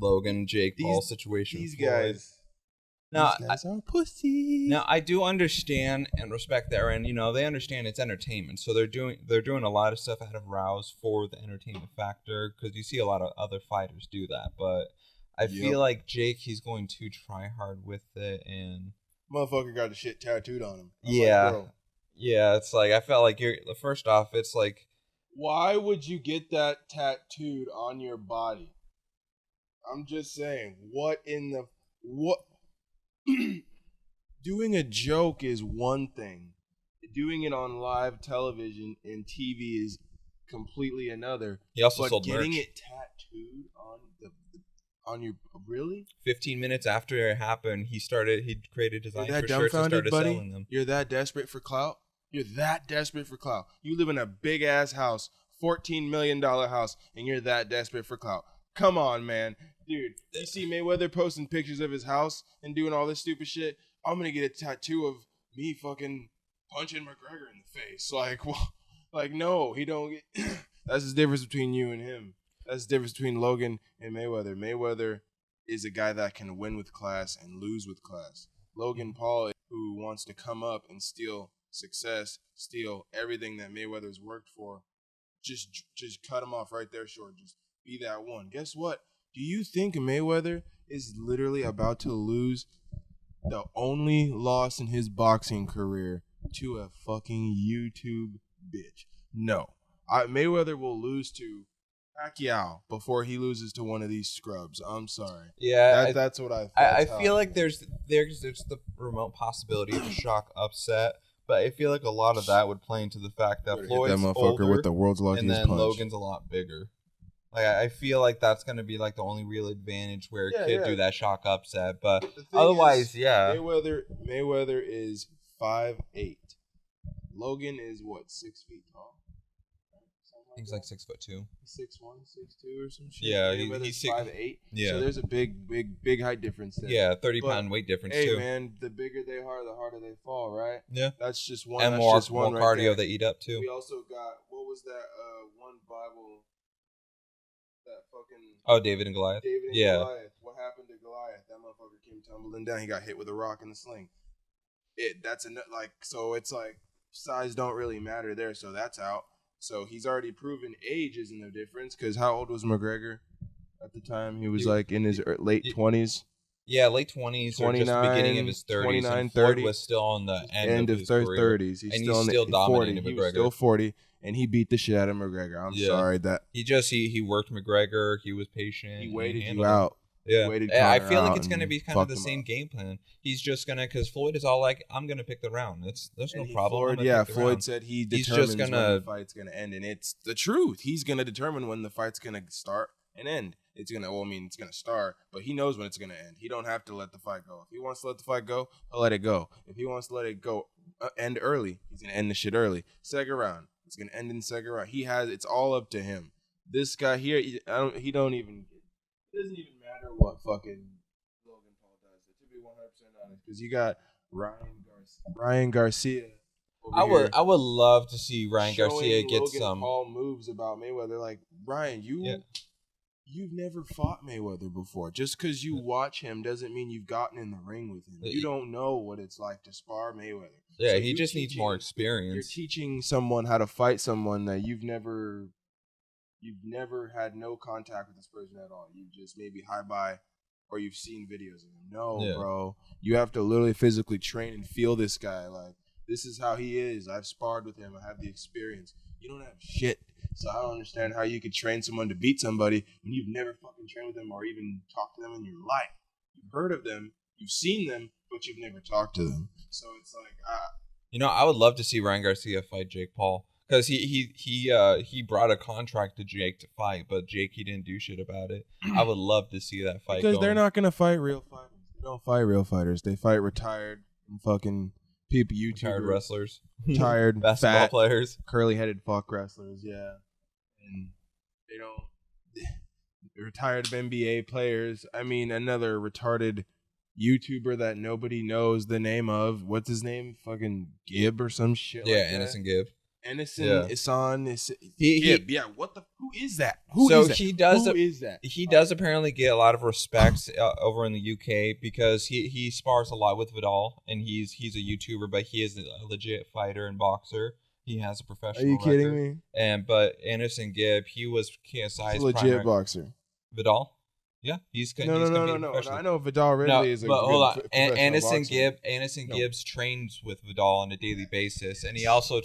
Logan, Jake Paul situation. These Floyd. guys. Now, These guys are pussy. Now I do understand and respect that, and they understand it's entertainment, so they're doing a lot of stuff out of Rouse for the entertainment factor, because you see a lot of other fighters do that. But I feel like Jake, he's going to try hard with it, and motherfucker got the shit tattooed on him. Yeah. It's like I felt like first off, it's like, why would you get that tattooed on your body? I'm just saying, what? Doing a joke is one thing. Doing it on live television and TV is completely another. He also sold getting merch. It tattooed on your really? 15 minutes after it happened, he created designs for shirts and started buddy? selling them. You're that desperate for clout? You live in a big ass house, $14 million house, and you're that desperate for clout. Come on, man. Dude, you see Mayweather posting pictures of his house and doing all this stupid shit? I'm going to get a tattoo of me fucking punching McGregor in the face. No, he don't get... That's the difference between you and him. That's the difference between Logan and Mayweather. Mayweather is a guy that can win with class and lose with class. Logan Paul, who wants to come up and steal success, steal everything that Mayweather's worked for, just cut him off right there short. Just be that one. Guess what? Do you think Mayweather is literally about to lose the only loss in his boxing career to a fucking YouTube bitch? No. Mayweather will lose to Pacquiao before he loses to one of these scrubs. I'm sorry. Yeah, that's what I thought. I feel like there's the remote possibility of a shock upset, but I feel like a lot of that would play into the fact that Floyd's older with the world's luckiest and then punch. Logan's a lot bigger. Like I feel like that's gonna be like the only real advantage where it could do that shock upset, but otherwise, Mayweather is 5'8". Logan is what, 6 feet tall? He's like 6'2". 6'1", 6'2", or some shit. Yeah, he's 5'8". Yeah, so there's a big height difference there. Yeah, 30-pound weight difference too. Hey man, the bigger they are, the harder they fall, right? Yeah, that's just one. And more cardio they eat up too. We also got, what was that one Bible? That fucking David and Goliath. Goliath. What happened to Goliath? That motherfucker came tumbling down. He got hit with a rock in the sling. So it's like size don't really matter there. So that's out. So he's already proven age isn't the difference. Because how old was McGregor at the time? He was like in his late 20s. Yeah, late 20s, 29, or just the beginning of his 30s. 29, 30. Floyd was still on the end of his 30s. He's still dominating McGregor. He was still 40, and he beat the shit out of McGregor. I'm sorry that he worked McGregor. He was patient. He waited you out. Yeah, I feel like it's gonna be kind of the same game plan. He's just gonna, because Floyd is all like, "I'm gonna pick the round. There's no problem." Floyd said he determines when the fight's gonna end, and it's the truth. He's gonna determine when the fight's gonna start and end. It's gonna start, but he knows when it's gonna end. He don't have to let the fight go. If he wants to let the fight go, he'll let it go. If he wants to let it go end early, he's gonna end the shit early. Second round, it's gonna end in the second round. It's all up to him. This guy here, it doesn't even matter what fucking Logan Paul does. To be 100% honest, because you got Ryan Garcia. I would love to see Ryan Garcia get Logan some Paul moves about Mayweather. Like, Ryan, you've never fought Mayweather before. Just because you watch him doesn't mean you've gotten in the ring with him. You don't know what it's like to spar Mayweather. Yeah, so he just needs more experience. You're teaching someone how to fight someone that you've never had no contact with this person at all. You just maybe hi bye, or you've seen videos of him. No, bro. You have to literally physically train and feel this guy. Like, this is how he is. I've sparred with him. I have the experience. You don't have shit. So I don't understand how you could train someone to beat somebody when you've never fucking trained with them or even talked to them in your life. You've heard of them, you've seen them, but you've never talked to them. So it's like, I would love to see Ryan Garcia fight Jake Paul, because he brought a contract to Jake to fight, but Jake, he didn't do shit about it. I would love to see that fight. Because they're not gonna fight real fighters. They don't fight real fighters. They fight retired and fucking people, YouTubers, retired wrestlers, tired basketball players, curly-headed fuck wrestlers. Yeah, and they don't. Retired NBA players. I mean, another retarded YouTuber that nobody knows the name of. What's his name? Fucking Gibb or some shit. Yeah, like that. Innocent Gibb. Innocent Isan is He what the who is that? Who is that? Who is that? He does apparently get a lot of respect over in the UK because he spars a lot with Vidal, and he's a YouTuber, but he is a legit fighter and boxer. He has a professional. Are you kidding record. me? But Anderson Gibb, he was KSI's He's a legit boxer. Vidal. Yeah, he's no. I know Vidal Ridley is a but good hold on. Anderson Gibbs trains with Vidal on a daily basis, and he also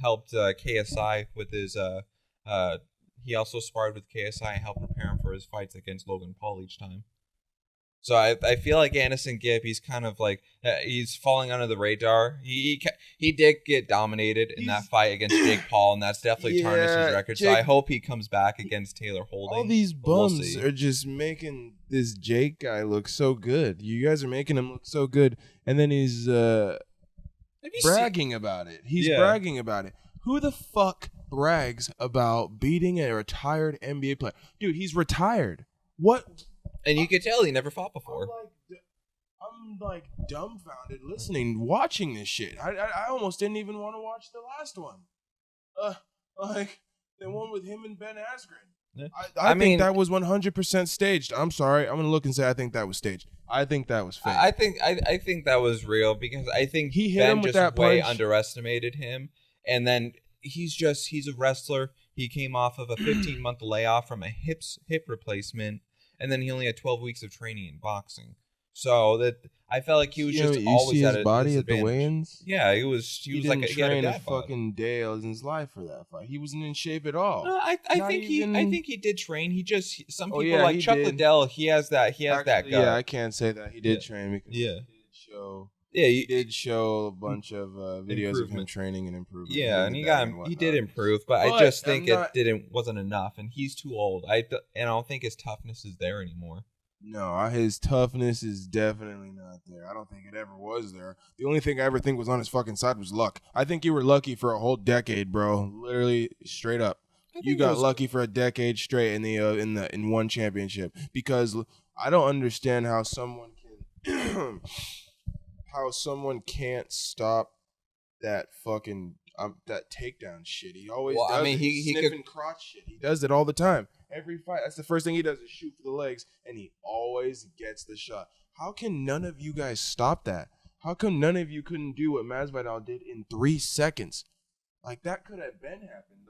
helped KSI with his he also sparred with KSI and helped prepare him for his fights against Logan Paul each time. So I feel like Anderson Gibb, he's kind of like he's falling under the radar. He did get dominated in that fight against Jake Paul, and that's definitely tarnished his record. So I hope he comes back against Taylor Holding. All these bums are just making this Jake guy look so good. You guys are making him look so good, and then he's bragging about it. He's bragging about it. Who the fuck brags about beating a retired NBA player? Dude, he's retired. What? And you could tell he never fought before. I'm like dumbfounded watching this shit. I almost didn't even want to watch the last one. Like the one with him and Ben Askren. Yeah. I think that was 100% staged. I'm sorry. I'm gonna look and say I think that was staged. I think that was fake. I think that was real because I think he hit him with that way punch. Underestimated him, and then he's a wrestler. He came off of a 15-month layoff from a hip replacement. And then he only had 12 weeks of training in boxing, so that I felt like he was always at his body at the weigh-ins. Yeah, he was like he had a fucking day in his life for that fight. He wasn't in shape at all. I think he did train. He just some people like Chuck Liddell. He has that gut. Yeah, I can't say that he did train because he did show a bunch of videos of him training and improving. Yeah, and he did improve, but I just think it wasn't enough, and he's too old. I don't think his toughness is there anymore. No, his toughness is definitely not there. I don't think it ever was there. The only thing I ever think was on his fucking side was luck. I think you were lucky for a whole decade, bro. Literally, straight up. You got lucky for a decade straight in one championship because I don't understand how someone can. How someone can't stop that fucking that takedown shit. He always does. I mean, he sniffing crotch shit. He does it all the time. Every fight, that's the first thing he does is shoot for the legs, and he always gets the shot. How can none of you guys stop that? How come none of you couldn't do what Masvidal did in 3 seconds? Like that could have been happened.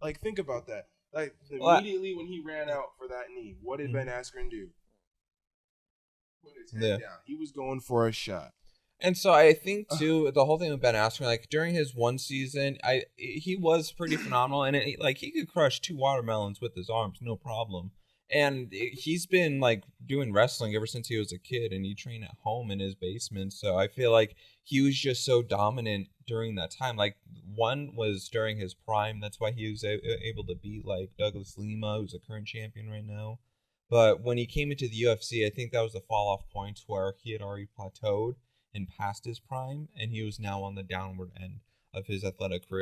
Like think about that. Like immediately when he ran out for that knee, what did Ben Askren do? Put his head down. He was going for a shot. And so I think too, the whole thing with Ben Askren, like during his one season, he was pretty phenomenal, and he could crush 2 watermelons with his arms, no problem. And he's been like doing wrestling ever since he was a kid, and he trained at home in his basement. So I feel like he was just so dominant during that time. Like one was during his prime, that's why he was able to beat like Douglas Lima, who's a current champion right now. But when he came into the UFC, I think that was the fall off point where he had already plateaued and past his prime, and he was now on the downward end of his athletic career.